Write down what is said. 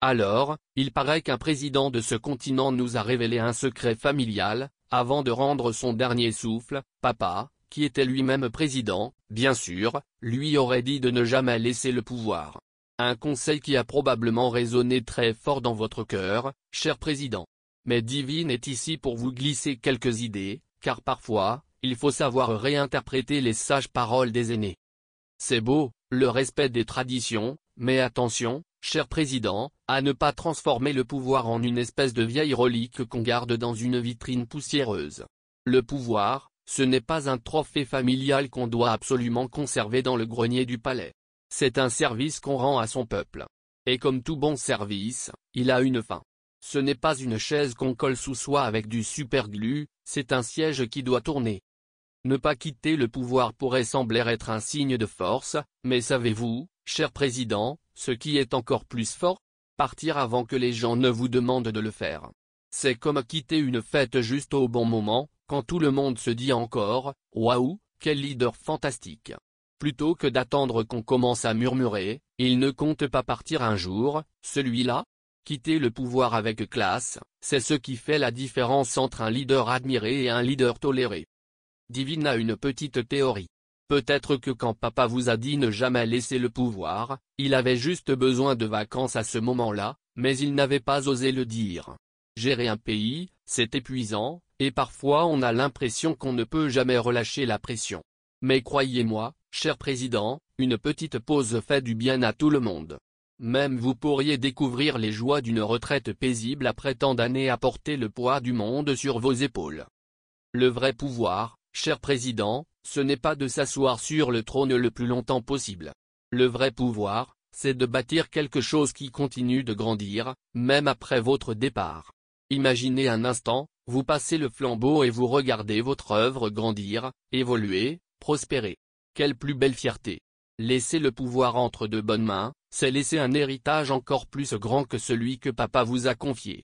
Alors, il paraît qu'un président de ce continent nous a révélé un secret familial, avant de rendre son dernier souffle. Papa, qui était lui-même président, bien sûr, lui aurait dit de ne jamais laisser le pouvoir. Un conseil qui a probablement résonné très fort dans votre cœur, cher président. Mais Divine est ici pour vous glisser quelques idées, car parfois, il faut savoir réinterpréter les sages paroles des aînés. C'est beau, le respect des traditions, mais attention, cher président, à ne pas transformer le pouvoir en une espèce de vieille relique qu'on garde dans une vitrine poussiéreuse. Le pouvoir, ce n'est pas un trophée familial qu'on doit absolument conserver dans le grenier du palais. C'est un service qu'on rend à son peuple. Et comme tout bon service, il a une fin. Ce n'est pas une chaise qu'on colle sous soi avec du superglue, c'est un siège qui doit tourner. Ne pas quitter le pouvoir pourrait sembler être un signe de force, mais savez-vous, cher président, ce qui est encore plus fort? Partir avant que les gens ne vous demandent de le faire. C'est comme quitter une fête juste au bon moment, quand tout le monde se dit encore « Waouh, quel leader fantastique !» Plutôt que d'attendre qu'on commence à murmurer « Il ne compte pas partir un jour, celui-là ?» Quitter le pouvoir avec classe, c'est ce qui fait la différence entre un leader admiré et un leader toléré. Divine a une petite théorie. Peut-être que quand papa vous a dit ne jamais laisser le pouvoir, il avait juste besoin de vacances à ce moment-là, mais il n'avait pas osé le dire. Gérer un pays, c'est épuisant, et parfois on a l'impression qu'on ne peut jamais relâcher la pression. Mais croyez-moi, cher président, une petite pause fait du bien à tout le monde. Même vous pourriez découvrir les joies d'une retraite paisible après tant d'années à porter le poids du monde sur vos épaules. Le vrai pouvoir, cher président, ce n'est pas de s'asseoir sur le trône le plus longtemps possible. Le vrai pouvoir, c'est de bâtir quelque chose qui continue de grandir, même après votre départ. Imaginez un instant, vous passez le flambeau et vous regardez votre œuvre grandir, évoluer, prospérer. Quelle plus belle fierté! Laisser le pouvoir entre de bonnes mains, c'est laisser un héritage encore plus grand que celui que papa vous a confié.